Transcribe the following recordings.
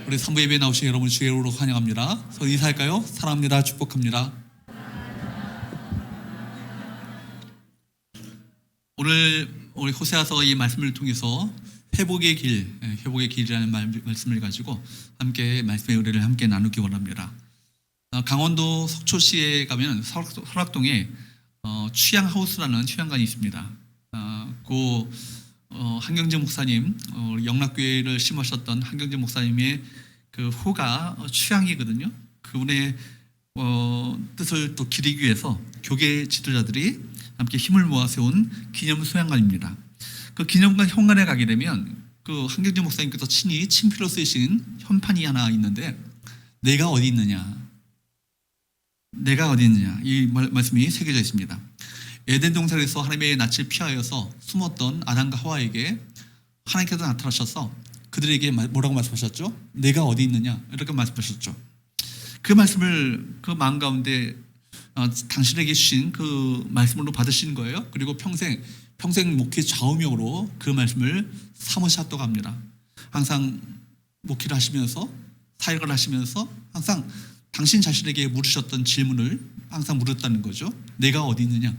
우리 3부 예배에 나오신 여러분 주의 이름으로 환영합니다. 서로 인사할까요? 사랑합니다. 축복합니다. 오늘 우리 호세아서 이 말씀을 통해서 회복의 길이라는 말씀을 가지고 함께 말씀의 의뢰를 함께 나누기 원합니다. 강원도 석초시에 가면 설악동에 취향하우스라는 휴양관이 있습니다. 한경재 목사님, 영락교회를 심으셨던 한경재 목사님의 그 후가 취향이거든요. 그분의 뜻을 또 기리기 위해서 교계 지도자들이 함께 힘을 모아 세운 기념 수양관입니다. 그 기념관 현관에 가게 되면 그 한경재 목사님께서 친히 친필로 쓰신 현판이 하나 있는데 내가 어디 있느냐 이 말씀이 새겨져 있습니다. 에덴 동산에서 하나님의 낯을 피하여서 숨었던 아담과 하와에게 하나님께서 나타나셔서 그들에게 뭐라고 말씀하셨죠? 내가 어디 있느냐 이렇게 말씀하셨죠. 그 말씀을 그 마음 가운데 당신에게 주신 그 말씀으로 받으신 거예요. 그리고 평생 목회 좌우명으로 그 말씀을 삼으셨다고 합니다. 항상 목회를 하시면서 사역을 하시면서 항상 당신 자신에게 물으셨던 질문을 항상 물었다는 거죠. 내가 어디 있느냐?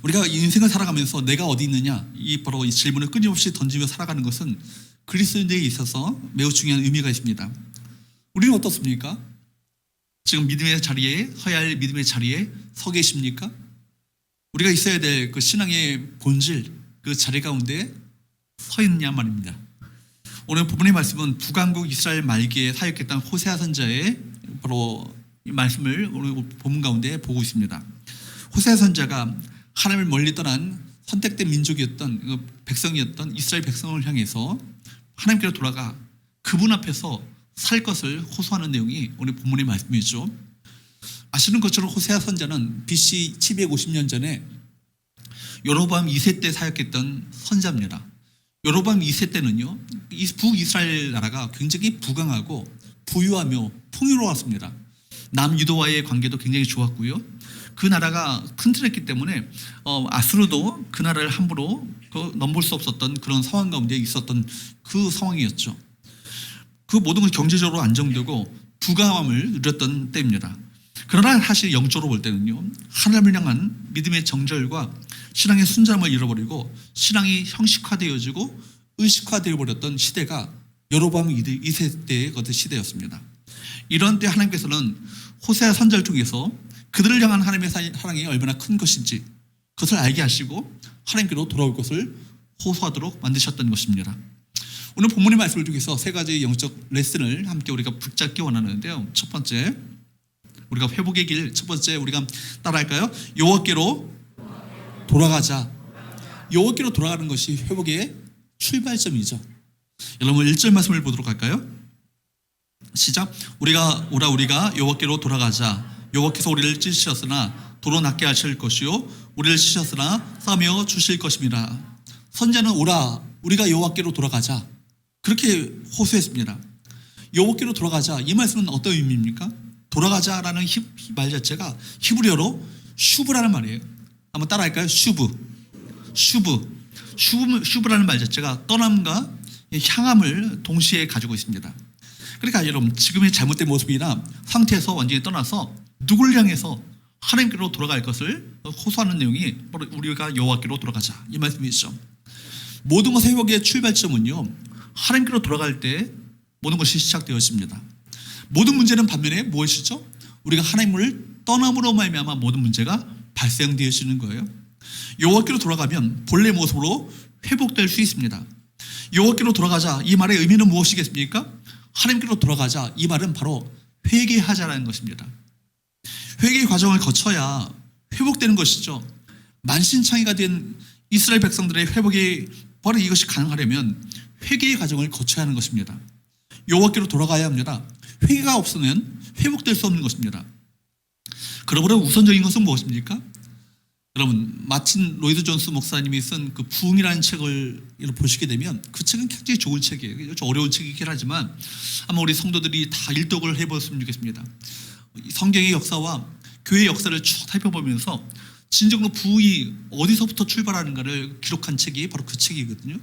우리가 인생을 살아가면서 내가 어디 있느냐 바로 이 질문을 끊임없이 던지며 살아가는 것은 그리스도인들에 있어서 매우 중요한 의미가 있습니다. 우리는 어떻습니까? 지금 믿음의 자리에 서야 할 믿음의 자리에 서 계십니까? 우리가 있어야 될 그 신앙의 본질 그 자리 가운데 서 있느냐 말입니다. 오늘 본문의 말씀은 북왕국 이스라엘 말기에 사역했던 호세아 선자의 바로 이 말씀을 오늘 본문 가운데 보고 있습니다. 호세아 선자가 하나님을 멀리 떠난 선택된 민족이었던 백성이었던 이스라엘 백성을 향해서 하나님께로 돌아가 그분 앞에서 살 것을 호소하는 내용이 오늘 본문의 말씀이죠. 아시는 것처럼 호세아 선자는 BC 750년 전에 여로보암 2세 때 사역했던 선자입니다. 여로보암 2세 때는요, 북이스라엘 나라가 굉장히 부강하고 부유하며 풍요로웠습니다. 남유도와의 관계도 굉장히 좋았고요. 그 나라가 튼튼했기 때문에 아수르도 그 나라를 함부로 넘볼 수 없었던 그런 상황 가운데 있었던 그 상황이었죠. 그 모든 건 경제적으로 안정되고 부강함을 누렸던 때입니다. 그러나 사실 영적으로 볼 때는요, 하나님을 향한 믿음의 정절과 신앙의 순전함을 잃어버리고 신앙이 형식화되어지고 의식화되어 버렸던 시대가 여로보암 2세 때의 어떤 시대였습니다. 이런 때 하나님께서는 호세아 선자를 통해서 그들을 향한 하나님의 사랑이 얼마나 큰 것인지 그것을 알게 하시고 하나님께로 돌아올 것을 호소하도록 만드셨던 것입니다. 오늘 본문의 말씀을 통해서 세 가지 영적 레슨을 함께 우리가 붙잡기 원하는데요. 첫 번째, 우리가 회복의 길, 첫 번째 우리가 따라할까요? 여호와께로 돌아가자. 여호와께로 돌아가는 것이 회복의 출발점이죠. 여러분 1절 말씀을 보도록 할까요? 시작. 우리가 여호와께로 돌아가자. 여호와께서 우리를 찢으셨으나 도로 낫게 하실 것이요 우리를 찢으셨으나 싸며 주실 것입니다. 선자는 우리가 여호와께로 돌아가자 그렇게 호소했습니다. 여호와께로 돌아가자 이 말씀은 어떤 의미입니까? 돌아가자라는 말 자체가 히브리어로 슈브라는 말이에요. 한번 따라할까요? 슈브라는 말 자체가 떠남과 향함을 동시에 가지고 있습니다. 그러니까 여러분 지금의 잘못된 모습이나 상태에서 완전히 떠나서 누구를 향해서 하나님께로 돌아갈 것을 호소하는 내용이 바로 우리가 여호와께로 돌아가자 이 말씀이죠. 모든 것의 회복의 출발점은요, 하나님께로 돌아갈 때 모든 것이 시작되었습니다. 모든 문제는 반면에 무엇이죠? 우리가 하나님을 떠남으로 말미암아 모든 문제가 발생되어지는 거예요. 여호와께로 돌아가면 본래 모습으로 회복될 수 있습니다. 여호와께로 돌아가자 이 말의 의미는 무엇이겠습니까? 하나님께로 돌아가자 이 말은 바로 회개하자라는 것입니다. 회개의 과정을 거쳐야 회복되는 것이죠. 만신창이가 된 이스라엘 백성들의 회복이 바로 이것이 가능하려면 회개의 과정을 거쳐야 하는 것입니다. 여호와께로 돌아가야 합니다. 회개가 없으면 회복될 수 없는 것입니다. 그러므로 우선적인 것은 무엇입니까? 여러분 마틴 로이드 존스 목사님이 쓴 그 부흥이라는 책을 보시게 되면 그 책은 굉장히 좋은 책이에요. 좀 어려운 책이긴 하지만 아마 우리 성도들이 다 일독을 해보았으면 좋겠습니다. 성경의 역사와 교회의 역사를 쭉 살펴보면서 진정으로 부흥이 어디서부터 출발하는가를 기록한 책이 바로 그 책이거든요.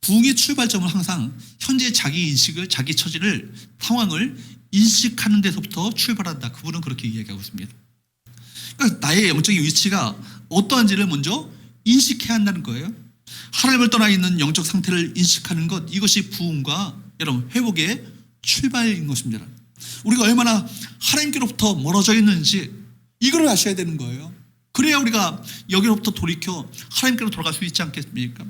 부흥의 출발점은 항상 현재 자기 인식을, 자기 처지를, 상황을 인식하는 데서부터 출발한다. 그분은 그렇게 이야기하고 있습니다. 그러니까 나의 영적인 위치가 어떠한지를 먼저 인식해야 한다는 거예요. 하나님을 떠나 있는 영적 상태를 인식하는 것, 이것이 부흥과 여러분 회복의 출발인 것입니다. 우리가 얼마나 하나님께로부터 멀어져 있는지 이걸 아셔야 되는 거예요. 그래야 우리가 여기로부터 돌이켜 하나님께로 돌아갈 수 있지 않겠습니까?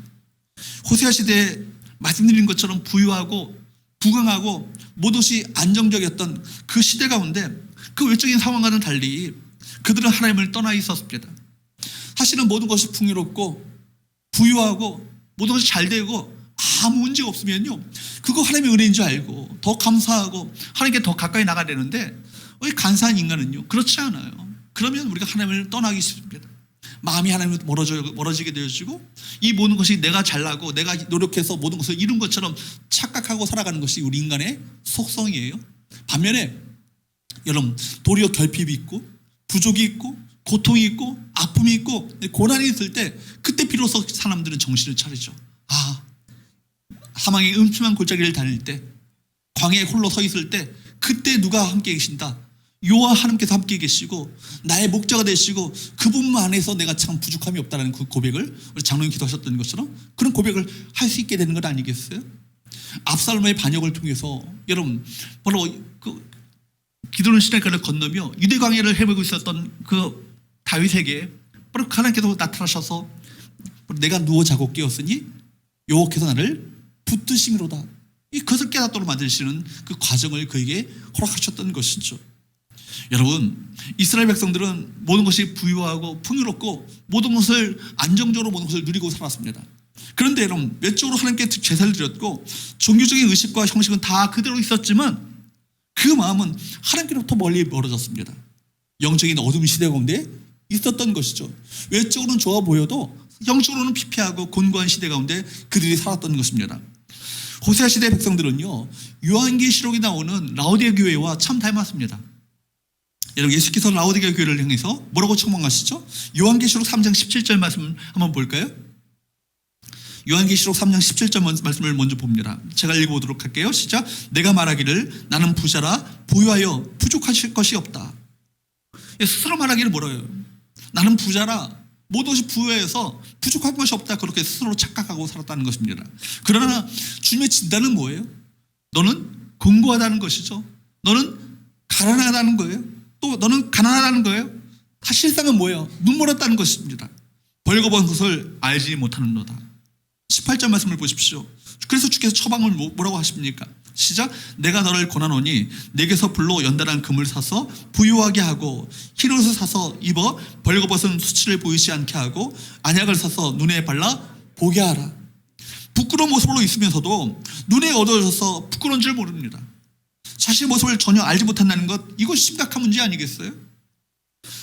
호세아 시대에 말씀드린 것처럼 부유하고 부강하고 모든 것이 안정적이었던 그 시대 가운데 그 외적인 상황과는 달리 그들은 하나님을 떠나 있었습니다. 사실은 모든 것이 풍요롭고 부유하고 모든 것이 잘 되고 아무 문제가 없으면요, 그거 하나님의 은혜인 줄 알고 더 감사하고 하나님께 더 가까이 나가야 되는데, 왜 간사한 인간은요 그렇지 않아요. 그러면 우리가 하나님을 떠나기 쉽습니다. 마음이 하나님을 멀어지게 되어지고 이 모든 것이 내가 잘나고 내가 노력해서 모든 것을 이룬 것처럼 착각하고 살아가는 것이 우리 인간의 속성이에요. 반면에 여러분, 도리어 결핍이 있고 부족이 있고 고통이 있고 아픔이 있고 고난이 있을 때, 그때 비로소 사람들은 정신을 차리죠. 사망의 음침한 골짜기를 다닐 때, 광야에 홀로 서 있을 때, 그때 누가 함께 계신다? 여호와 하나님께서 함께 계시고 나의 목자가 되시고 그분만 안에서 내가 참 부족함이 없다는 그 고백을, 우리 장로님 기도하셨던 것처럼 그런 고백을 할 수 있게 되는 것 아니겠어요? 압살롬의 반역을 통해서 여러분, 바로 그 기드론 시내가를 건너며 유대 광야를 헤매고 있었던 그 다윗에게 바로 하나님께서 나타나셔서 내가 누워 자고 깨었으니 여호와께서 나를 붙드심이로다, 그것을 깨닫도록 만드시는 그 과정을 그에게 허락하셨던 것이죠. 여러분, 이스라엘 백성들은 모든 것이 부유하고 풍요롭고 모든 것을 안정적으로 모든 것을 누리고 살았습니다. 그런데 여러분, 외적으로 하나님께 제사를 드렸고 종교적인 의식과 형식은 다 그대로 있었지만 그 마음은 하나님께로부터 멀리 멀어졌습니다. 영적인 어둠 시대 가운데 있었던 것이죠. 외적으로는 좋아 보여도 영적으로는 피폐하고 곤고한 시대 가운데 그들이 살았던 것입니다. 호세아 시대 백성들은요, 요한계시록에 나오는 라오디게 교회와 참 닮았습니다. 여러분, 예수께서 라오디게 교회를 향해서 뭐라고 책망하시죠? 요한계시록 3장 17절 말씀 한번 볼까요? 요한계시록 3장 17절 말씀을 먼저 봅니다. 제가 읽어보도록 할게요. 시작. 내가 말하기를 나는 부자라 부유하여 부족하실 것이 없다. 스스로 말하기를 뭐라요? 나는 부자라 모든 것이 부유해서 부족한 것이 없다, 그렇게 스스로 착각하고 살았다는 것입니다. 그러나 주님의 진단은 뭐예요? 너는 공고하다는 것이죠. 너는 가난하다는 거예요. 또 너는 가난하다는 거예요. 실상은 뭐예요? 눈멀었다는 것입니다. 벌거벗은 것을 알지 못하는도다. 18절 말씀을 보십시오. 그래서 주께서 처방을 뭐라고 하십니까? 시작. 내가 너를 권하노니 내게서 불로 연단한 금을 사서 부유하게 하고 흰 옷을 사서 입어 벌거벗은 수치를 보이지 않게 하고 안약을 사서 눈에 발라 보게 하라. 부끄러운 모습으로 있으면서도 눈에 어두워져서 부끄러운 줄 모릅니다. 자신의 모습을 전혀 알지 못한다는 것, 이것이 심각한 문제 아니겠어요?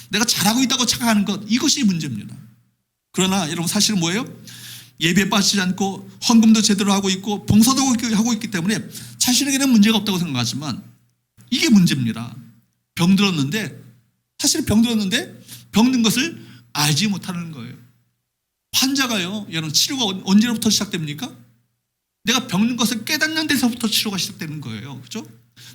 내가 잘하고 있다고 착각하는 것, 이것이 문제입니다. 그러나 여러분, 사실은 뭐예요? 예배에 빠지지 않고 헌금도 제대로 하고 있고 봉사도 하고 있기 때문에 자신에게는 문제가 없다고 생각하지만 이게 문제입니다. 병들었는데, 사실은 병들었는데 병든 것을 알지 못하는 거예요. 환자가요, 여러분, 치료가 언제부터 시작됩니까? 내가 병든 것을 깨닫는 데서부터 치료가 시작되는 거예요. 그렇죠?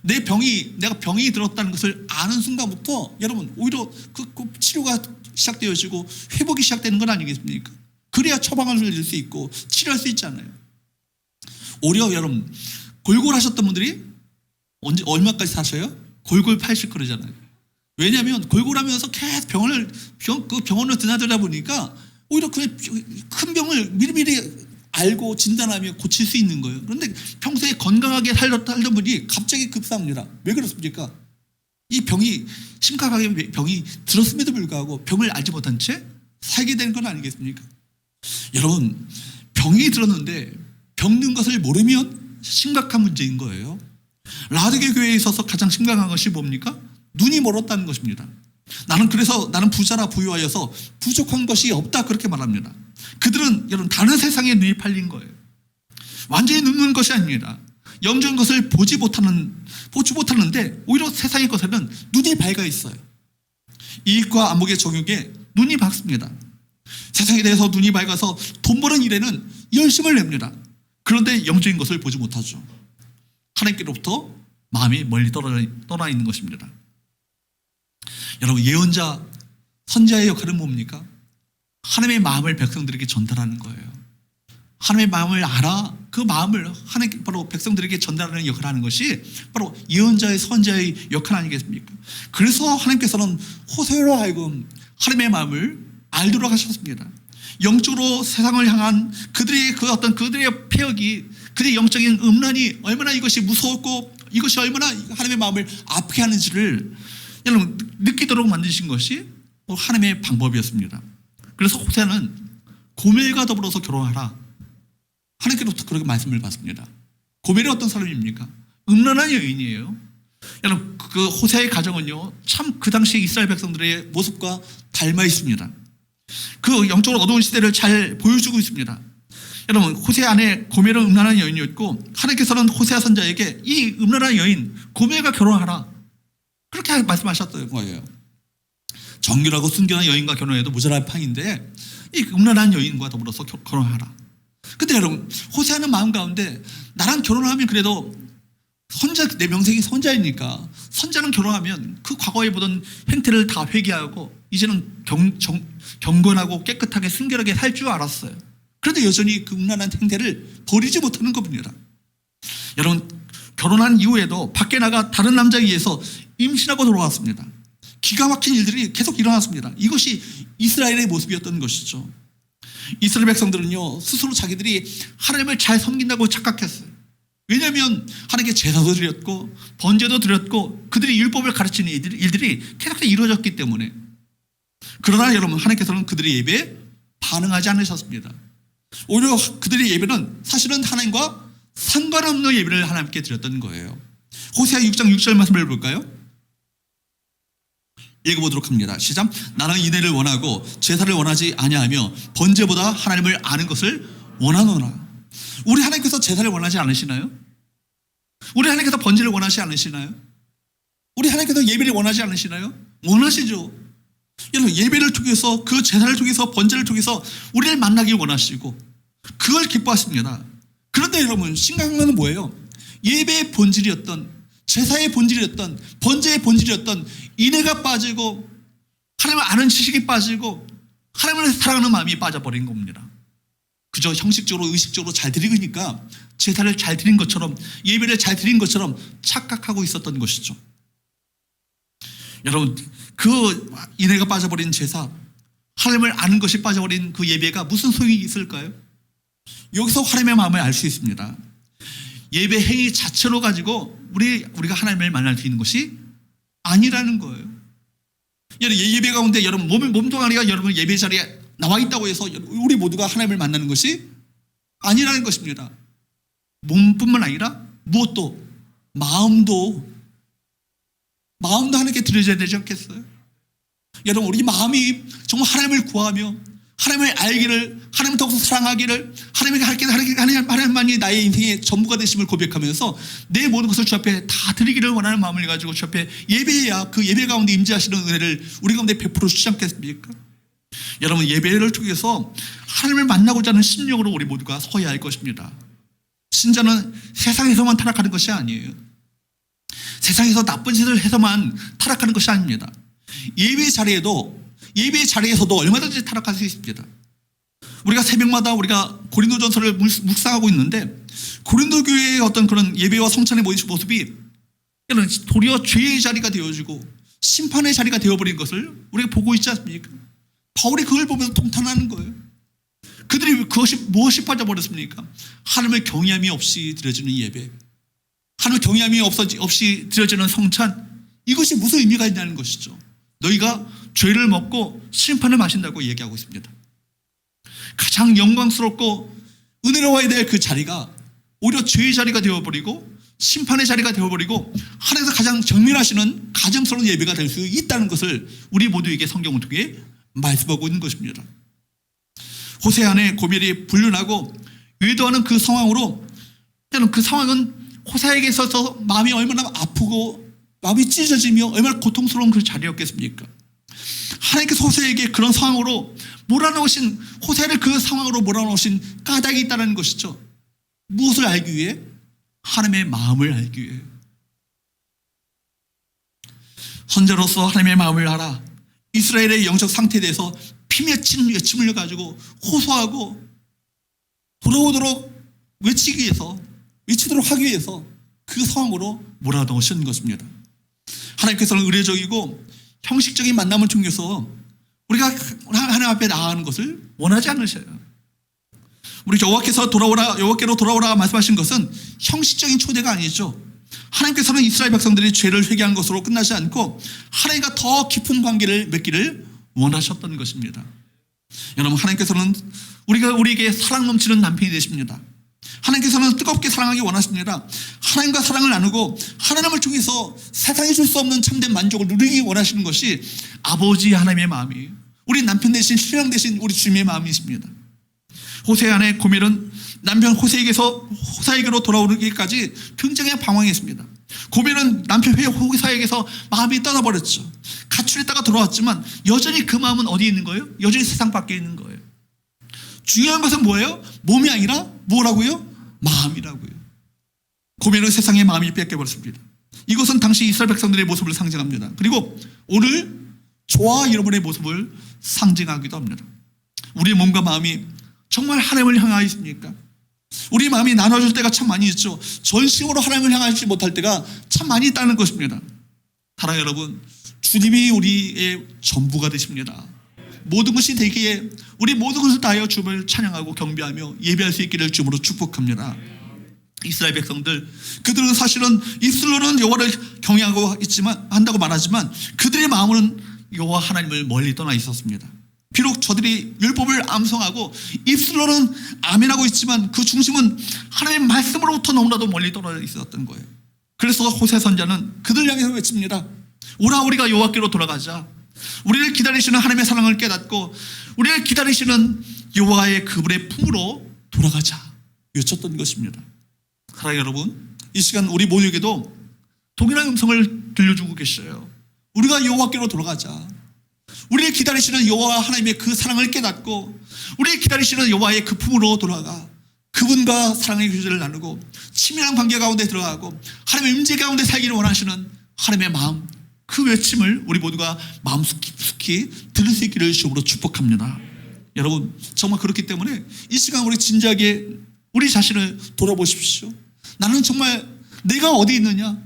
내가 병이 들었다는 것을 아는 순간부터 여러분, 오히려 그 치료가 시작되어지고 회복이 시작되는 건 아니겠습니까? 그래야 처방을 줄 수 있고 치료할 수 있잖아요. 오히려 여러분, 골골하셨던 분들이 얼마까지 사셔요? 골골 80 그러잖아요. 왜냐하면 골골하면서 계속 그 병원을 드나들다 보니까 오히려 그 큰 병을 미리미리 알고 진단하며 고칠 수 있는 거예요. 그런데 평소에 건강하게 살던 분이 갑자기 급사합니다. 왜 그렇습니까? 이 병이 심각하게 병이 들었음에도 불구하고 병을 알지 못한 채 살게 되는 건 아니겠습니까? 여러분, 병이 들었는데 병든 것을 모르면 심각한 문제인 거예요. 라오디게 교회에 있어서 가장 심각한 것이 뭡니까? 눈이 멀었다는 것입니다. 나는 부자라 부유하여서 부족한 것이 없다, 그렇게 말합니다. 그들은 여러분, 다른 세상에 눈이 팔린 거예요. 완전히 눕는 것이 아닙니다. 영적인 것을 보지 못하는데 오히려 세상의 것에는 눈이 밝아 있어요. 이익과 안목의 적용에 눈이 밝습니다. 세상에 대해서 눈이 밝아서 돈 버는 일에는 열심을 냅니다. 그런데 영적인 것을 보지 못하죠. 하나님께로부터 마음이 멀리 떠나 있는 것입니다. 여러분, 예언자, 선지자의 역할은 뭡니까? 하나님의 마음을 백성들에게 전달하는 거예요. 하나님의 마음을 알아 그 마음을 하나님 바로 백성들에게 전달하는 역할을 하는 것이 바로 예언자의 선지자의 역할 아니겠습니까? 그래서 하나님께서는 호세로 하여금 하나님의 마음을 알도록 하셨습니다. 영적으로 세상을 향한 그들의 그 어떤 그들의 폐역이, 그들의 영적인 음란이 얼마나 이것이 무서웠고 이것이 얼마나 하나님의 마음을 아프게 하는지를 여러분 느끼도록 만드신 것이 하나님의 방법이었습니다. 그래서 호세는 고멜과 더불어서 결혼하라, 하나님께로부터 그렇게 말씀을 받습니다. 고멜이 어떤 사람입니까? 음란한 여인이에요. 여러분, 그 호세의 가정은요, 참 그 당시 이스라엘 백성들의 모습과 닮아 있습니다. 그 영적으로 어두운 시대를 잘 보여주고 있습니다. 여러분, 호세 안에 고멜은 음란한 여인이었고, 하나님께서는 호세아 선자에게 이 음란한 여인 고멜과 결혼하라, 그렇게 말씀하셨던 거예요. 정결하고 순결한 여인과 결혼해도 모자랄 판인데 이 음란한 여인과 더불어서 결혼하라. 근데 여러분, 호세아는 마음 가운데 나랑 결혼하면 그래도 선자, 내 명색이 선자이니까 선자는 결혼하면 그 과거에 보던 행태를 다 회개하고 이제는 경건하고 깨끗하게 순결하게 살 줄 알았어요. 그런데 여전히 그 음란한 행태를 버리지 못하는 겁니다. 여러분, 결혼한 이후에도 밖에 나가 다른 남자에 의해서 임신하고 돌아왔습니다. 기가 막힌 일들이 계속 일어났습니다. 이것이 이스라엘의 모습이었던 것이죠. 이스라엘 백성들은요, 스스로 자기들이 하나님을 잘 섬긴다고 착각했어요. 왜냐하면 하나님께 제사도 드렸고 번제도 드렸고 그들이 율법을 가르치는 일들이 계속 이루어졌기 때문에. 그러나 여러분, 하나님께서는 그들의 예배에 반응하지 않으셨습니다. 오히려 그들의 예배는 사실은 하나님과 상관없는 예배를 하나님께 드렸던 거예요. 호세아 6장 6절 말씀을 볼까요? 읽어보도록 합니다. 시작. 나는 인애를 원하고 제사를 원하지 아니하며 번제보다 하나님을 아는 것을 원하노라. 우리 하나님께서 제사를 원하지 않으시나요? 우리 하나님께서 번제를 원하지 않으시나요? 우리 하나님께서 예배를 원하지 않으시나요? 원하시죠. 여러분, 예배를 통해서, 그 제사를 통해서, 번제를 통해서 우리를 만나길 원하시고 그걸 기뻐하십니다. 그런데 여러분, 심각한 건 뭐예요? 예배의 본질이었던, 제사의 본질이었던, 번제의 본질이었던 인애가 빠지고 하나님을 아는 지식이 빠지고 하나님을 사랑하는 마음이 빠져버린 겁니다. 그저 형식적으로 의식적으로 잘 드리니까 제사를 잘 드린 것처럼, 예배를 잘 드린 것처럼 착각하고 있었던 것이죠. 여러분, 그 인애가 빠져버린 제사, 하나님을 아는 것이 빠져버린 그 예배가 무슨 소용이 있을까요? 여기서 하나님의 마음을 알 수 있습니다. 예배 행위 자체로 가지고 우리가 하나님을 만날 수 있는 것이 아니라는 거예요. 예배 가운데 여러분 몸뚱아리가 여러분 예배 자리에 나와 있다고 해서 우리 모두가 하나님을 만나는 것이 아니라는 것입니다. 몸뿐만 아니라 무엇도, 마음도 하나님께 드려져야 되지 않겠어요? 여러분, 우리 마음이 정말 하나님을 구하며 하나님을 알기를, 하나님을 더욱더 사랑하기를, 하나님만이 나의 인생의 전부가 되심을 고백하면서 내 모든 것을 주 앞에 다 드리기를 원하는 마음을 가지고 주 앞에 예배해야 그 예배 가운데 임재하시는 은혜를 우리 가운데 베풀어 주시지 않겠습니까? 여러분, 예배를 통해서 하나님을 만나고자 하는 심령으로 우리 모두가 서야 할 것입니다. 신자는 세상에서만 타락하는 것이 아니에요. 세상에서 나쁜 짓을 해서만 타락하는 것이 아닙니다. 예배 자리에서도 얼마든지 타락할 수 있습니다. 우리가 새벽마다 우리가 고린도전서를 묵상하고 있는데 고린도 교회의 어떤 그런 예배와 성찬의 모습이 도리어 죄의 자리가 되어지고 심판의 자리가 되어버린 것을 우리가 보고 있지 않습니까? 바울이 그걸 보면서 통탄하는 거예요. 그들이 그것이 무엇이 빠져버렸습니까? 하나님의 경외함이 없이 드려지는 예배, 하나님의 경외함이 없이 드려지는 성찬, 이것이 무슨 의미가 있냐는 것이죠. 너희가 죄를 먹고 심판을 마신다고 얘기하고 있습니다. 가장 영광스럽고 은혜로워야 될 그 자리가 오히려 죄의 자리가 되어버리고 심판의 자리가 되어버리고 하나님께서 가장 정밀하시는 가증스러운 예배가 될 수 있다는 것을 우리 모두에게 성경을 통해 말씀하고 있는 것입니다. 호세아 안에 고멜이 불륜하고 외도하는 그 상황으로, 그 상황은 호세아에게 있어서 마음이 얼마나 아프고 마음이 찢어지며 얼마나 고통스러운 그 자리였겠습니까? 하나님께서 호세아에게 그런 상황으로 몰아넣으신, 호세아를 그 상황으로 몰아넣으신 까닭이 있다는 것이죠. 무엇을 알기 위해? 하나님의 마음을 알기 위해. 선자로서 하나님의 마음을 알아 이스라엘의 영적 상태에 대해서 피맺힌 외침을 가지고 호소하고 돌아오도록 외치도록 하기 위해서 그 상황으로 몰아넣으신 것입니다. 하나님께서는 의례적이고 형식적인 만남을 통해서 우리가 하나님 앞에 나아가는 것을 원하지 않으셔요. 우리 여호와께로 돌아오라 말씀하신 것은 형식적인 초대가 아니죠. 하나님께서는 이스라엘 백성들이 죄를 회개한 것으로 끝나지 않고 하나님과 더 깊은 관계를 맺기를 원하셨던 것입니다. 여러분, 하나님께서는 우리에게 사랑 넘치는 남편이 되십니다. 하나님께서는 뜨겁게 사랑하기 원하십니다. 하나님과 사랑을 나누고 하나님을 통해서 세상에 줄 수 없는 참된 만족을 누리기 원하시는 것이 아버지 하나님의 마음이에요. 우리 남편 대신 신랑 대신 우리 주님의 마음이십니다. 호세 아내 고멜은 남편 호사에게로 돌아오기까지 굉장히 방황했습니다. 고멜은 남편 호사에게서 마음이 떠나버렸죠. 가출했다가 돌아왔지만 여전히 그 마음은 어디에 있는 거예요? 여전히 세상 밖에 있는 거예요. 중요한 것은 뭐예요? 몸이 아니라 뭐라고요? 마음이라고요. 고멜은 세상의 마음이 뺏겨버렸습니다. 이것은 당시 이스라엘 백성들의 모습을 상징합니다. 그리고 오늘 저와 여러분의 모습을 상징하기도 합니다. 우리의 몸과 마음이 정말 하나님을 향하여 있습니까? 우리 마음이 나눠질 때가 참 많이 있죠. 전심으로 하나님을 향하지 못할 때가 참 많이 있다는 것입니다. 사랑하는 여러분, 주님이 우리의 전부가 되십니다. 모든 것이 되기에 우리 모든 것을 다하여 주님을 찬양하고 경배하며 예배할 수 있기를 주님으로 축복합니다. 이스라엘 백성들, 그들은 사실은 입술로는 여호와를 경외하고 한다고 말하지만 그들의 마음은 여호와 하나님을 멀리 떠나 있었습니다. 비록 저들이 율법을 암송하고 입술로는 아멘하고 있지만 그 중심은 하나님의 말씀으로부터 너무나도 멀리 떨어져 있었던 거예요. 그래서 호세 선자는 그들 향해서 외칩니다. 오라, 우리가 여호와께로 돌아가자. 우리를 기다리시는 하나님의 사랑을 깨닫고 우리를 기다리시는 여호와의 그분의 품으로 돌아가자 외쳤던 것입니다. 사랑하는 여러분, 이 시간 우리 모두에게도 동일한 음성을 들려주고 계셔요. 우리가 여호와께로 돌아가자. 우리를 기다리시는 여호와 하나님의 그 사랑을 깨닫고 우리를 기다리시는 여호와의 그 품으로 돌아가 그분과 사랑의 교제를 나누고 친밀한 관계 가운데 들어가고 하나님의 임재 가운데 살기를 원하시는 하나님의 마음, 그 외침을 우리 모두가 마음 깊숙이 들을 수 있기를 주님으로 축복합니다. 여러분, 정말 그렇기 때문에 이 시간 우리 진지하게 우리 자신을 돌아보십시오. 나는 정말 내가 어디 있느냐?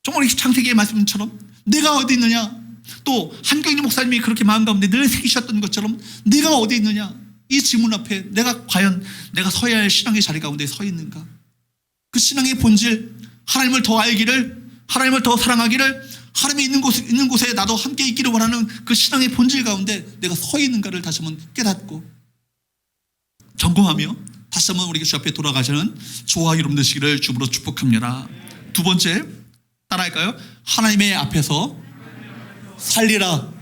정말 창세기의 말씀처럼 내가 어디 있느냐? 또 한경희 목사님이 그렇게 마음 가운데 늘 새기셨던 것처럼 내가 어디 있느냐? 이 질문 앞에 과연 내가 서야 할 신앙의 자리 가운데 서 있는가? 그 신앙의 본질, 하나님을 더 알기를, 하나님을 더 사랑하기를, 하나님이 있는 곳에 나도 함께 있기를 원하는 그 신앙의 본질 가운데 내가 서 있는가를 다시 한번 깨닫고 점검하며 다시 한번 우리가 주 앞에 돌아가시는 저와 여러분 되시기를 주님으로 축복합니다. 두 번째, 따라할까요? 하나님의 앞에서 살리라.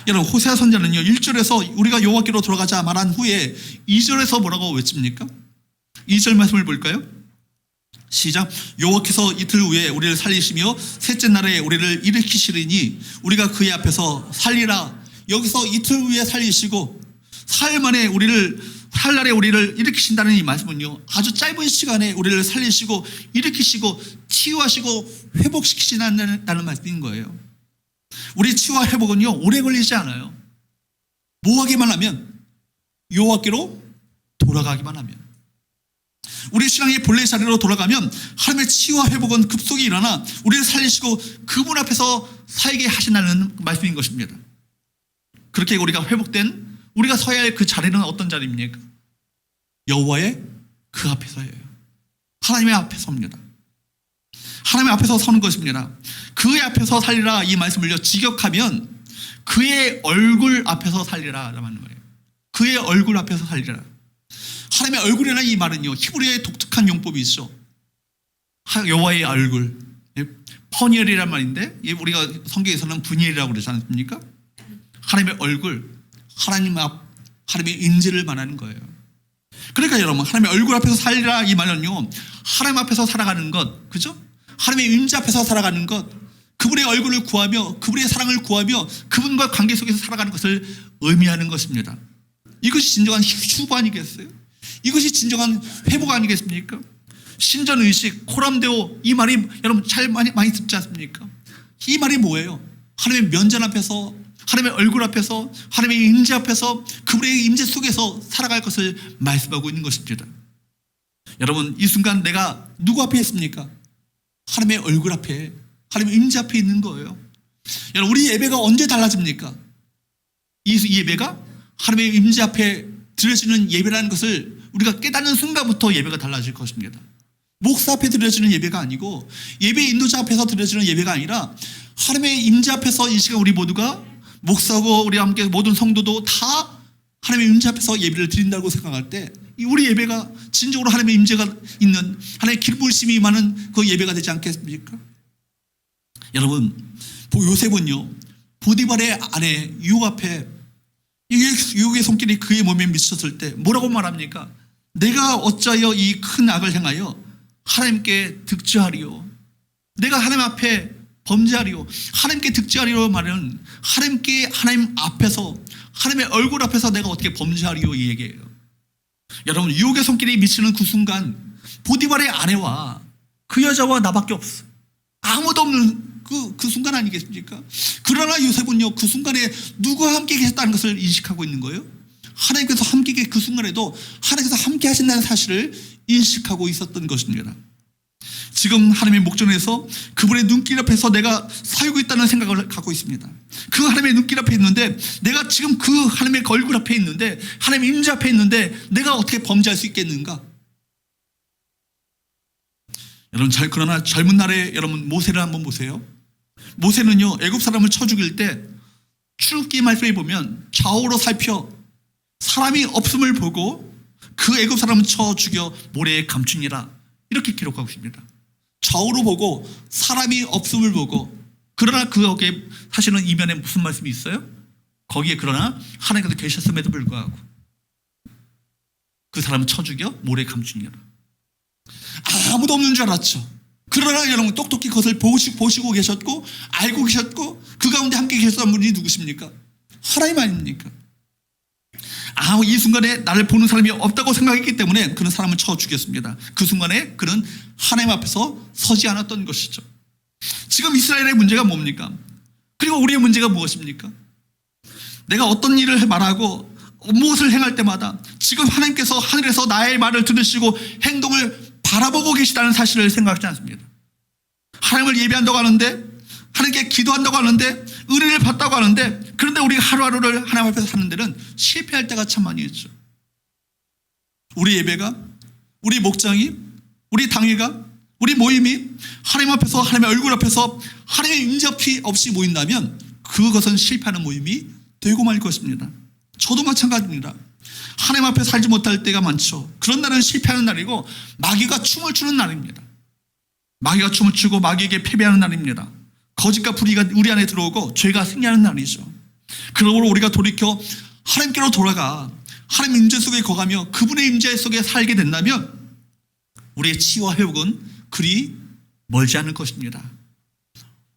여러분, 호세아 선자는요 1절에서 우리가 여호와께로 돌아가자 말한 후에 2절에서 뭐라고 외칩니까? 2절 말씀을 볼까요? 시작. 여호와께서 이틀 후에 우리를 살리시며 셋째 날에 우리를 일으키시리니 우리가 그의 앞에서 살리라. 여기서 이틀 후에 살리시고 사흘 만에 사흘날에 우리를 일으키신다는 이 말씀은요 아주 짧은 시간에 우리를 살리시고 일으키시고 치유하시고 회복시키신다는 말씀인 거예요. 우리 치유와 회복은요 오래 걸리지 않아요. 뭐 하기만 하면? 여호와께로 돌아가기만 하면. 우리 신앙의 본래 자리로 돌아가면 하나님의 치유와 회복은 급속히 일어나 우리를 살리시고 그분 앞에서 살게 하신다는 말씀인 것입니다. 그렇게 우리가 회복된 우리가 서야 할 그 자리는 어떤 자리입니까? 여호와의 그 앞에서예요. 하나님의 앞에 섭니다. 하나님 앞에서 서는 것입니다. 그의 앞에서 살리라 이 말씀을요 직역하면 그의 얼굴 앞에서 살리라 라는 거예요. 그의 얼굴 앞에서 살리라. 하나님의 얼굴이라는 이 말은요 히브리어의 독특한 용법이 있죠. 여호와의 얼굴, 퍼니엘이란 말인데 우리가 성경에서는 분이엘이라고 그러지 않습니까? 하나님의 얼굴, 하나님 앞, 하나님의 인재를 말하는 거예요. 그러니까 여러분, 하나님의 얼굴 앞에서 살리라 이 말은요 하나님 앞에서 살아가는 것, 그죠? 하나님의 임재 앞에서 살아가는 것, 그분의 얼굴을 구하며 그분의 사랑을 구하며 그분과 관계 속에서 살아가는 것을 의미하는 것입니다. 이것이 진정한 휴거 아니겠어요? 이것이 진정한 회복 아니겠습니까? 신전의식, 코람데오, 이 말이 여러분 잘 많이 듣지 않습니까? 이 말이 뭐예요? 하나님의 면전 앞에서, 하나님의 얼굴 앞에서, 하나님의 임재 앞에서, 그분의 임재 속에서 살아갈 것을 말씀하고 있는 것입니다. 여러분, 이 순간 내가 누구 앞에 있습니까? 하나님의 얼굴 앞에, 하나님의 임재 앞에 있는 거예요. 여러분, 우리 예배가 언제 달라집니까? 이 예배가 하나님의 임재 앞에 드려지는 예배라는 것을 우리가 깨닫는 순간부터 예배가 달라질 것입니다. 목사 앞에 드려지는 예배가 아니고, 예배 인도자 앞에서 드려지는 예배가 아니라 하나님의 임재 앞에서 이 시간 우리 모두가, 목사고 우리 함께 모든 성도도 다 하나님의 임재 앞에서 예배를 드린다고 생각할 때 우리 예배가 진정으로 하나님의 임재가 있는, 하나님의 기쁘심이 많은 그 예배가 되지 않겠습니까? 여러분, 요셉은요, 보디발의 아내 유혹 앞에, 유혹의 손길이 그의 몸에 미쳤을 때 뭐라고 말합니까? 내가 어찌하여 이 큰 악을 행하여 하나님께 득죄하리요? 내가 하나님 앞에 범죄하리요? 하나님께 득죄하리요 말은 하나님 앞에서, 하나님의 얼굴 앞에서 내가 어떻게 범죄하리요, 이 얘기예요. 여러분, 유혹의 손길이 미치는 그 순간 보디발의 아내와 그 여자와 나밖에 없어. 아무도 없는 그 순간 아니겠습니까? 그러나 요셉은요, 그 순간에 누구와 함께 계셨다는 것을 인식하고 있는 거예요. 하나님께서 함께 그 순간에도 하나님께서 함께 하신다는 사실을 인식하고 있었던 것입니다. 지금 하나님의 목전에서 그분의 눈길 앞에서 내가 살고 있다는 생각을 갖고 있습니다. 그 하나님의 눈길 앞에 있는데, 내가 지금 그 하나님의 얼굴 앞에 있는데, 하나님의 임재 앞에 있는데 내가 어떻게 범죄할 수 있겠는가? 여러분, 그러나 젊은 날에 여러분 모세를 한번 보세요. 모세는요, 애굽 사람을 쳐 죽일 때 출애굽기 말씀에 보면 좌우로 살펴 사람이 없음을 보고 그 애굽 사람을 쳐 죽여 모래에 감추니라, 이렇게 기록하고 있습니다. 좌우로 보고 사람이 없음을 보고, 그러나 거기에 사실은 이면에 무슨 말씀이 있어요? 거기에 그러나 하나님께서 계셨음에도 불구하고 그 사람을 쳐 죽여 모래에 감추니라. 아무도 없는 줄 알았죠. 그러나 여러분, 똑똑히 그것을 보시고 계셨고 알고 계셨고 그 가운데 함께 계셨던 분이 누구십니까? 하나님 아닙니까? 이 순간에 나를 보는 사람이 없다고 생각했기 때문에 그는 사람을 쳐 죽였습니다. 그 순간에 그는 하나님 앞에서 서지 않았던 것이죠. 지금 이스라엘의 문제가 뭡니까? 그리고 우리의 문제가 무엇입니까? 내가 어떤 일을 말하고 무엇을 행할 때마다 지금 하나님께서 하늘에서 나의 말을 들으시고 행동을 바라보고 계시다는 사실을 생각하지 않습니다. 하나님을 예배한다고 하는데, 하나님께 기도한다고 하는데, 은혜를 받다고 하는데, 그런데 우리가 하루하루를 하나님 앞에서 사는 데는 실패할 때가 참 많이 있죠. 우리 예배가, 우리 목장이, 우리 당회가, 우리 모임이 하나님 앞에서, 하나님의 얼굴 앞에서 하나님의 임재 없이 모인다면 그것은 실패하는 모임이 되고 말 것입니다. 저도 마찬가지입니다. 하나님 앞에 살지 못할 때가 많죠. 그런 날은 실패하는 날이고 마귀가 춤을 추는 날입니다. 마귀가 춤을 추고 마귀에게 패배하는 날입니다. 거짓과 불의가 우리 안에 들어오고 죄가 승리하는 날이죠. 그러므로 우리가 돌이켜 하나님께로 돌아가 하나님 임재 속에 거하며 그분의 임재 속에 살게 된다면 우리의 치유와 회복은 그리 멀지 않을 것입니다.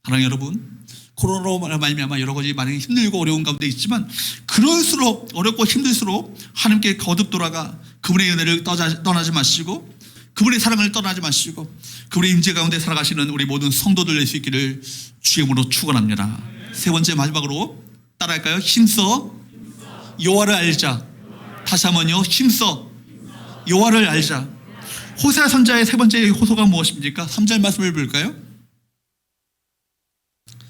사랑하는 여러분, 코로나로 말미암아 여러 가지 많이 힘들고 어려운 가운데 있지만 그럴수록 어렵고 힘들수록 하나님께 거듭 돌아가 그분의 은혜를 떠나지 마시고 그분의 사랑을 떠나지 마시고 그분의 임재 가운데 살아가시는 우리 모든 성도들 될 수 있기를 주의 이름으로 축원합니다. 세 번째, 마지막으로 따라할까요? 힘써 여호와를 알자. 다시 한번요, 힘써 여호와를 알자. 호세아 선지자의 세 번째 호소가 무엇입니까? 3절 말씀을 볼까요?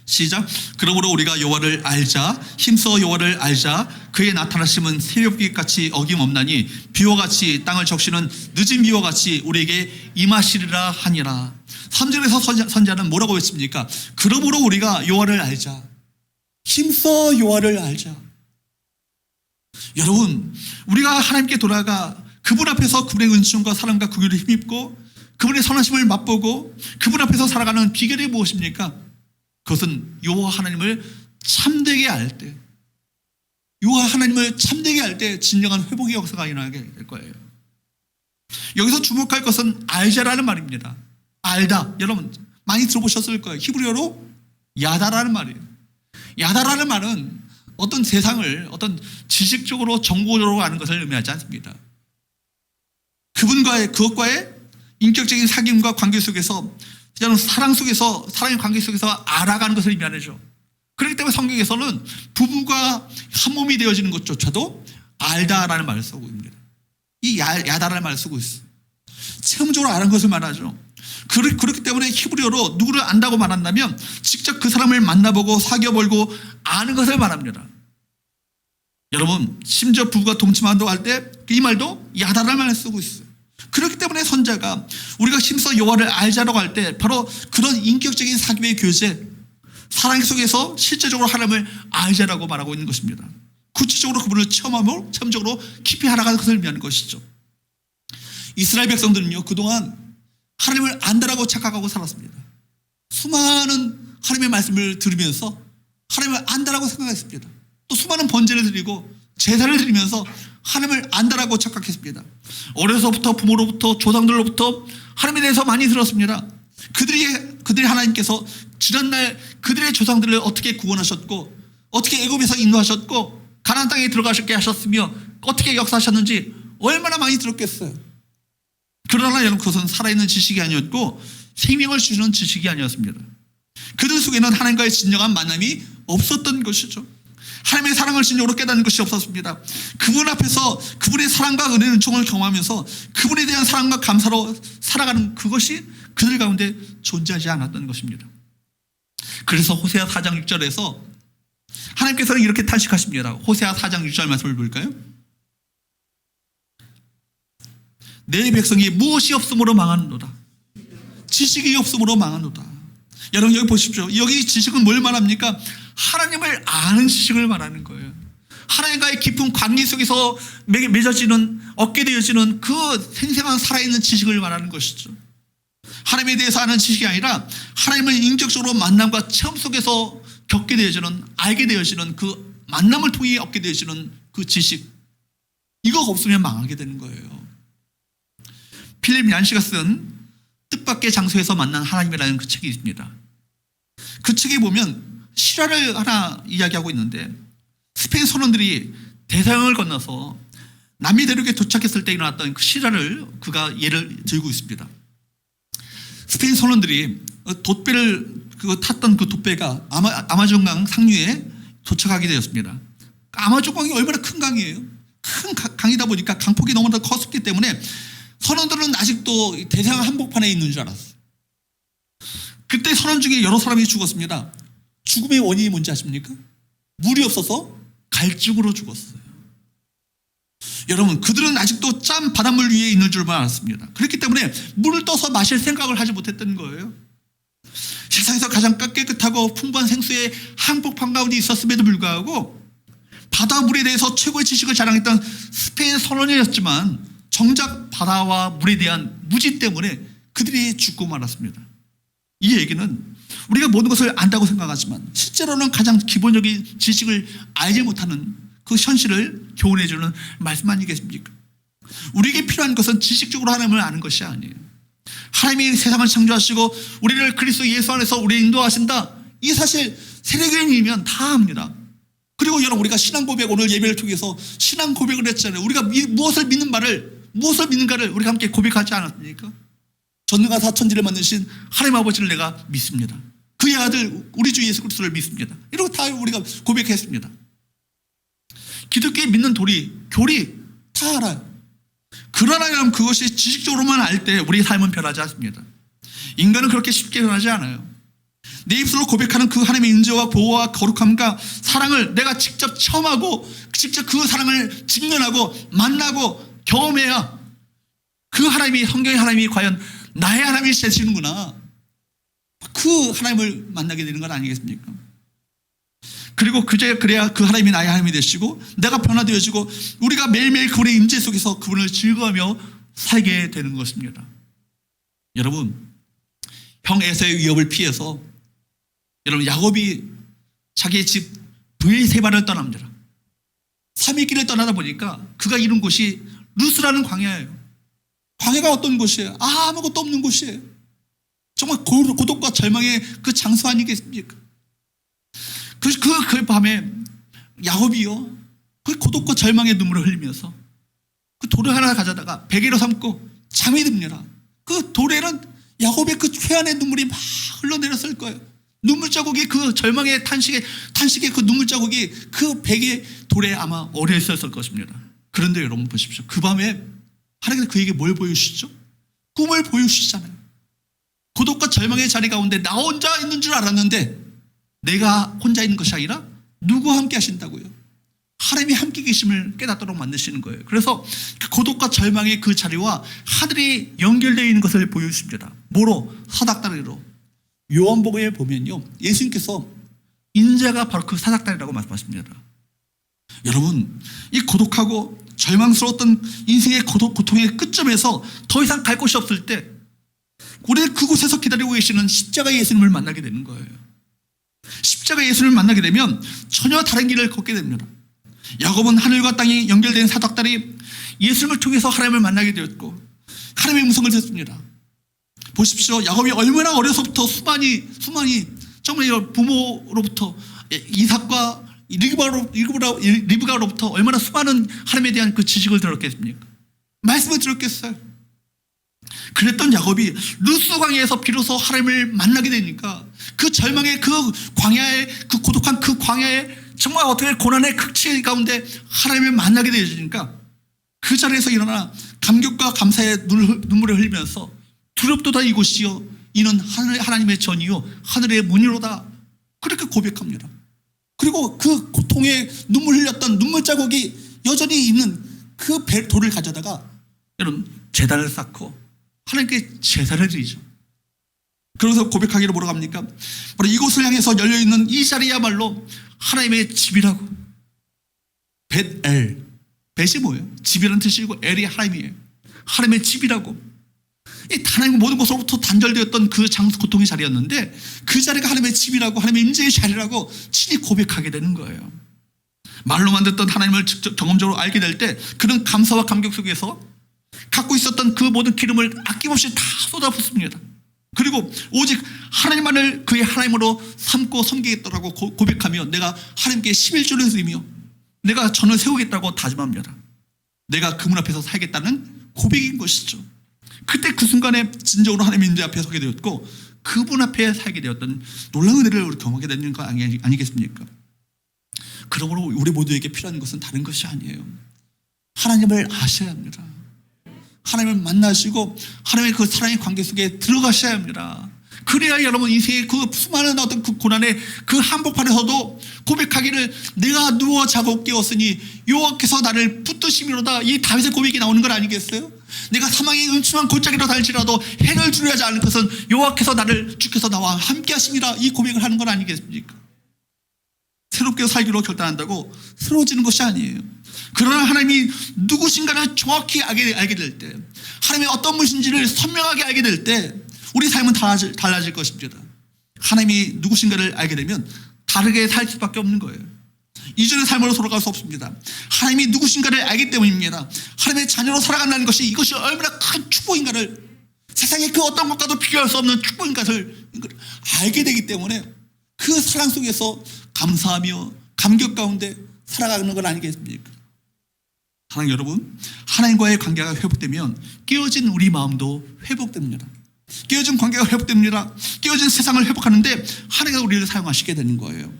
시작. 그러므로 우리가 여호와를 알자, 힘써 여호와를 알자. 그의 나타나심은 새벽빛같이 어김없나니 비와 같이 땅을 적시는 늦은 비와 같이 우리에게 임하시리라 하니라. 3절에서 선지자는 뭐라고 했습니까? 그러므로 우리가 여호와를 알자, 힘써 여호와를 알자. 여러분, 우리가 하나님께 돌아가 그분 앞에서 그분의 은총과 사랑과 긍휼을 힘입고 그분의 선하심을 맛보고 그분 앞에서 살아가는 비결이 무엇입니까? 그것은 여호와 하나님을 참되게 알 때, 여호와 하나님을 참되게 알 때 진정한 회복의 역사가 일어나게 될 거예요. 여기서 주목할 것은 알자라는 말입니다. 알다, 여러분 많이 들어보셨을 거예요. 히브리어로 야다라는 말이에요. 야다라는 말은 어떤 세상을 어떤 지식적으로 정보적으로 아는 것을 의미하지 않습니다. 그것과의 인격적인 사귐과 관계 속에서, 사랑 속에서, 사랑의 관계 속에서 알아가는 것을 의미하죠. 그렇기 때문에 성경에서는 부부가 한 몸이 되어지는 것조차도 알다라는 말을 쓰고 있습니다. 이 야다라는 말을 쓰고 있어요. 체험적으로 아는 것을 말하죠. 그렇기 때문에 히브리어로 누구를 안다고 말한다면 직접 그 사람을 만나보고 사귀어보고 아는 것을 말합니다. 여러분, 심지어 부부가 동침한다고 할 때 이 말도 야다라는 말을 쓰고 있어요. 그렇기 때문에 선자가 우리가 힘써 여호와를 알자라고 할 때 바로 그런 인격적인 사귐의 교제, 사랑 속에서 실제적으로 하나님을 알자라고 말하고 있는 것입니다. 구체적으로 그분을 체험하며 체험적으로 깊이 알아가는 것을 의미하는 것이죠. 이스라엘 백성들은요, 그동안 하나님을 안다라고 착각하고 살았습니다. 수많은 하나님의 말씀을 들으면서 하나님을 안다라고 생각했습니다. 또 수많은 번제를 드리고 제사를 드리면서 하나님을 안다라고 착각했습니다. 어려서부터 부모로부터 조상들로부터 하나님에 대해서 많이 들었습니다. 그들이 하나님께서 지난날 그들의 조상들을 어떻게 구원하셨고, 어떻게 애굽에서 인도하셨고, 가나안 땅에 들어가게 하셨으며 어떻게 역사하셨는지 얼마나 많이 들었겠어요. 그러나 여러분, 그것은 살아있는 지식이 아니었고 생명을 주시는 지식이 아니었습니다. 그들 속에는 하나님과의 진정한 만남이 없었던 것이죠. 하나님의 사랑을 진정으로 깨닫는 것이 없었습니다. 그분 앞에서 그분의 사랑과 은혜의 은총을 경험하면서 그분에 대한 사랑과 감사로 살아가는 그것이 그들 가운데 존재하지 않았던 것입니다. 그래서 호세아 4장 6절에서 하나님께서는 이렇게 탄식하십니다. 호세아 4장 6절 말씀을 볼까요? 내 백성이 무엇이 없음으로 망하노라. 지식이 없음으로 망하노라. 여러분, 여기 보십시오. 여기 지식은 뭘 말합니까? 하나님을 아는 지식을 말하는 거예요. 하나님과의 깊은 관계 속에서 맺어지는, 얻게 되어지는 그 생생한 살아있는 지식을 말하는 것이죠. 하나님에 대해서 아는 지식이 아니라 하나님을 인격적으로 만남과 체험 속에서 겪게 되어지는, 알게 되어지는 그 만남을 통해 얻게 되어지는 그 지식, 이거 없으면 망하게 되는 거예요. 필립 얀시가 쓴 뜻밖의 장소에서 만난 하나님이라는 그 책이 있습니다. 그 책에 보면 실화를 하나 이야기하고 있는데, 스페인 선원들이 대서양을 건너서 남미 대륙에 도착했을 때 일어났던 그 그가 예를 들고 있습니다. 스페인 선원들이 돛배를 탔던 그 돛배가 아마존강 상류에 도착하게 되었습니다. 아마존강이 얼마나 큰 강이에요. 큰 강이다 보니까 강폭이 너무나 컸기 때문에 선원들은 아직도 대서양 한복판에 있는 줄 알았어요. 그때 선원 중에 여러 사람이 죽었습니다. 죽음의 원인이 뭔지 아십니까? 물이 없어서 갈증으로 죽었어요. 여러분, 그들은 아직도 짠 바닷물 위에 있는 줄만 알았습니다. 그렇기 때문에 물을 떠서 마실 생각을 하지 못했던 거예요. 세상에서 가장 깨끗하고 풍부한 생수의 한복판 가운데 있었음에도 불구하고 바다물에 대해서 최고의 지식을 자랑했던 스페인 선원이었지만 정작 바다와 물에 대한 무지 때문에 그들이 죽고 말았습니다. 이 얘기는 우리가 모든 것을 안다고 생각하지만 실제로는 가장 기본적인 지식을 알지 못하는 그 현실을 교훈해주는 말씀 아니겠습니까? 우리에게 필요한 것은 지식적으로 하나님을 아는 것이 아니에요. 하나님이 세상을 창조하시고 우리를 그리스도 예수 안에서 우리를 인도하신다, 이 사실 세례교인이면 다 합니다. 그리고 여러분, 우리가 신앙 고백, 오늘 예배를 통해서 신앙 고백을 했잖아요. 우리가 무엇을 믿는가를 우리가 함께 고백하지 않았습니까? 전능한 사천지를 만드신 하나님 아버지를 내가 믿습니다. 그의 아들 우리 주 예수 그리스도를 믿습니다. 이러고 다 우리가 고백했습니다. 기독교에 믿는 교리 다 알아요. 그러나 여러분, 그것이 지식적으로만 알 때 우리의 삶은 변하지 않습니다. 인간은 그렇게 쉽게 변하지 않아요. 내 입술로 고백하는 그 하나님의 인자와 보호와 거룩함과 사랑을 내가 직접 체험하고 직접 그 사랑을 직면하고 만나고 경험해야 그 하나님이, 성경의 하나님이 과연 나의 하나님이 되시는구나, 그 하나님을 만나게 되는 건 아니겠습니까? 그리고 그래야 그 하나님이 나의 하나님이 되시고 내가 변화되어지고 우리가 매일매일 그분의 임재 속에서 그분을 즐거워하며 살게 되는 것입니다. 여러분, 형 에사의 위협을 피해서 여러분, 야곱이 자기의 집 브엘세바를 떠납니다. 3일 길을 떠나다 보니까 그가 이룬 곳이 루스라는 광야예요. 광야가 어떤 곳이에요? 아무것도 없는 곳이에요. 정말 고독과 절망의 그 장소 아니겠습니까? 그 밤에 야곱이요, 그 고독과 절망의 눈물을 흘리면서 그 돌을 하나 가져다가 베개로 삼고 잠이 듭니다. 그 돌에는 야곱의 그 최한의 눈물이 막 흘러내렸을 거예요. 눈물 자국이 그 절망의 탄식의 그 눈물 자국이 그 베개 돌에 아마 오래 있었을 것입니다. 그런데 여러분 보십시오. 그 밤에 하나님께서 그에게 뭘 보여주시죠? 꿈을 보여주시잖아요. 고독과 절망의 자리 가운데 나 혼자 있는 줄 알았는데 내가 혼자 있는 것이 아니라 누구와 함께 하신다고요? 하나님이 함께 계심을 깨닫도록 만드시는 거예요. 그래서 그 고독과 절망의 그 자리와 하늘이 연결되어 있는 것을 보여주십니다. 뭐로? 사닥다리로. 요한복음에 보면요, 예수님께서 인자가 바로 그 사닥다리라고 말씀하십니다. 여러분, 이 고독하고 절망스러웠던 인생의 고통의 끝점에서 더 이상 갈 곳이 없을 때 우리는 그곳에서 기다리고 계시는 십자가 예수님을 만나게 되는 거예요. 십자가 예수님을 만나게 되면 전혀 다른 길을 걷게 됩니다. 야곱은 하늘과 땅이 연결된 사닥다리 예수님을 통해서 하나님을 만나게 되었고 하나님의 음성을 듣습니다. 보십시오. 야곱이 얼마나 어려서부터 수많이 정말 부모로부터 이삭과 리브가로부터 얼마나 수많은 하나님에 대한 그 지식을 들었겠습니까? 말씀을 들었겠어요. 그랬던 야곱이 루스 광야에서 비로소 하나님을 만나게 되니까 그 절망의 그 광야의 그 고독한 그 광야에 정말 어떻게 고난의 극치 가운데 하나님을 만나게 되어지니까 그 자리에서 일어나 감격과 감사의 눈물을 흘리면서 두렵도다 이곳이요 이는 하나님의 전이요 하늘의 문이로다 그렇게 고백합니다. 그리고 그 고통에 눈물 흘렸던 눈물 자국이 여전히 있는 그 돌을 가져다가 여러분 제단을 쌓고 하나님께 제사를 드리죠. 그래서 고백하기로 뭐라고 합니까? 바로 이곳을 향해서 열려있는 이 자리야말로 하나님의 집이라고. 벳엘, 벳이 뭐예요? 집이라는 뜻이고 엘이 하나님이에요. 하나님의 집이라고. 이 하나님의 모든 곳으로부터 단절되었던 그 장수 고통의 자리였는데 그 자리가 하나님의 집이라고 하나님의 임재의 자리라고 친히 고백하게 되는 거예요. 말로만 듣던 하나님을 직접 경험적으로 알게 될 때 그런 감사와 감격 속에서 갖고 있었던 그 모든 기름을 아낌없이 다 쏟아붓습니다. 그리고 오직 하나님만을 그의 하나님으로 삼고 섬기겠다라고 고백하며 내가 하나님께 11조를 드리며 내가 전을 세우겠다고 다짐합니다. 내가 그분 앞에서 살겠다는 고백인 것이죠. 그때 그 순간에 진정으로 하나님의 임재 앞에 서게 되었고 그분 앞에 살게 되었던 놀라운 은혜를 우리 경험하게 되는 거 아니겠습니까? 그러므로 우리 모두에게 필요한 것은 다른 것이 아니에요. 하나님을 아셔야 합니다. 하나님을 만나시고 하나님의 그 사랑의 관계 속에 들어가셔야 합니다. 그래야 여러분 인생의 그 수많은 어떤 그 고난의 그 한복판에서도 고백하기를 내가 누워 자고 깨웠으니 여호와께서 나를 붙드심이로다 이 다윗의 고백이 나오는 건 아니겠어요? 내가 사망의 음침한 골짜기로 달지라도 해를 두려워하지 않을 것은 여호와께서 주께서 나와 함께 하심이라 이 고백을 하는 건 아니겠습니까? 새롭게 살기로 결단한다고 새로워지는 것이 아니에요. 그러나 하나님이 누구신가를 정확히 알게 될 때 하나님의 어떤 분이신지를 선명하게 알게 될 때 우리 삶은 달라질 것입니다. 하나님이 누구신가를 알게 되면 다르게 살 수밖에 없는 거예요. 이전의 삶으로 돌아갈 수 없습니다. 하나님이 누구신가를 알기 때문입니다. 하나님의 자녀로 살아간다는 것이 이것이 얼마나 큰 축복인가를 세상의 그 어떤 것과도 비교할 수 없는 축복인 것을 알게 되기 때문에 그 사랑 속에서 감사하며 감격 가운데 살아가는 건 아니겠습니까? 사랑 여러분, 하나님과의 관계가 회복되면 깨어진 우리 마음도 회복됩니다. 깨어진 관계가 회복됩니다. 깨어진 세상을 회복하는데 하나님께서 우리를 사용하시게 되는 거예요.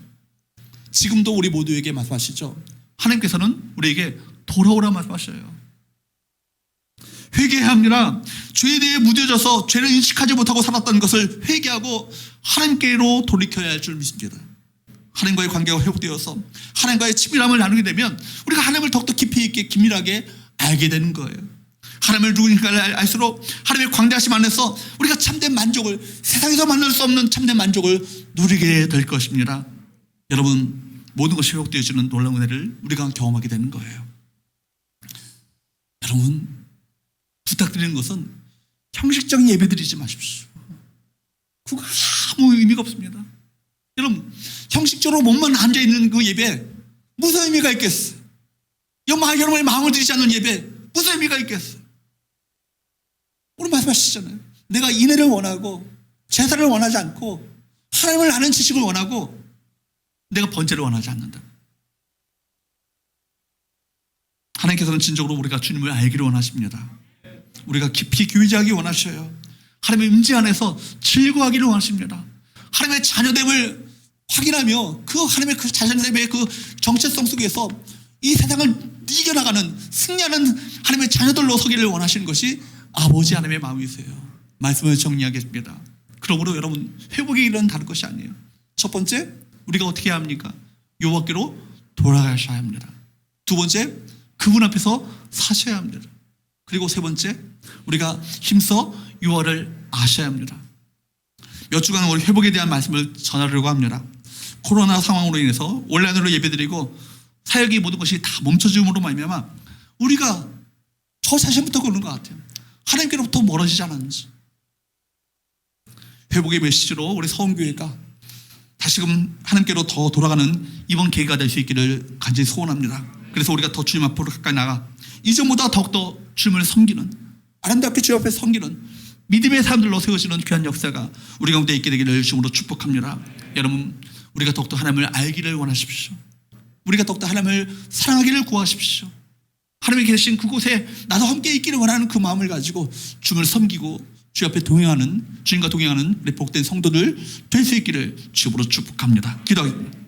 지금도 우리 모두에게 말씀하시죠. 하나님께서는 우리에게 돌아오라 말씀하셔요. 회개해야 합니다. 죄에 대해 무뎌져서 죄를 인식하지 못하고 살았던 것을 회개하고 하나님께로 돌이켜야 할 줄 믿습니다. 하나님과의 관계가 회복되어서 하나님과의 친밀함을 나누게 되면 우리가 하나님을 더욱더 깊이 있게 긴밀하게 알게 되는 거예요. 하나님을 누구인가를 알수록 하나님의 광대하심 안에서 우리가 참된 만족을 세상에서 만날 수 없는 참된 만족을 누리게 될 것입니다. 여러분 모든 것이 회복되어지는 놀라운 은혜를 우리가 경험하게 되는 거예요. 여러분 부탁드리는 것은 형식적인 예배 드리지 마십시오. 그거 아무 의미가 없습니다. 여러분 형식적으로 몸만 앉아있는 그 예배 무슨 의미가 있겠어요? 여러분의 마음을 드리지 않는 예배 무슨 의미가 있겠어요? 오늘 말씀하시잖아요. 내가 인애를 원하고 제사를 원하지 않고 하나님을 아는 지식을 원하고 내가 번제를 원하지 않는다. 하나님께서는 진정으로 우리가 주님을 알기를 원하십니다. 우리가 깊이 교제하기 원하셔요. 하나님의 임재 안에서 즐거워하기를 원하십니다. 하나님의 자녀됨을 확인하며 그 하나님의 그 자녀됨의 그 정체성 속에서 이 세상을 이겨나가는 승리하는 하나님의 자녀들로 서기를 원하시는 것이 아버지 하나님의 마음이세요. 말씀을 정리하겠습니다. 그러므로 여러분, 회복의 길은 다른 것이 아니에요. 첫 번째, 우리가 어떻게 해야 합니까? 여호와께로 돌아가셔야 합니다. 두 번째, 그분 앞에서 사셔야 합니다. 그리고 세 번째, 우리가 힘써 여호와를 아셔야 합니다. 몇 주간 우리 회복에 대한 말씀을 전하려고 합니다. 코로나 상황으로 인해서 온라인으로 예배드리고 사역이 모든 것이 다 멈춰짐으로 말미암아 우리가 저 자신부터 그런 것 같아요. 하나님께로부터 멀어지지 않았는지. 회복의 메시지로 우리 서원교회가 다시금 하나님께로 더 돌아가는 이번 계기가 될 수 있기를 간절히 소원합니다. 그래서 우리가 더 주님 앞으로 가까이 나가 이전보다 더욱더 주님을 섬기는, 아름답게 주님 앞에 섬기는 믿음의 사람들로 세워지는 귀한 역사가 우리 가운데 있게 되기를 주님으로 축복합니다. 여러분, 우리가 더욱더 하나님을 알기를 원하십시오. 우리가 더욱더 하나님을 사랑하기를 구하십시오. 하나님이 계신 그곳에 나도 함께 있기를 원하는 그 마음을 가지고 주님을 섬기고 주 앞에 동행하는, 주님과 동행하는 우리 복된 성도들 될 수 있기를 주님으로 축복합니다. 기도하겠습니다.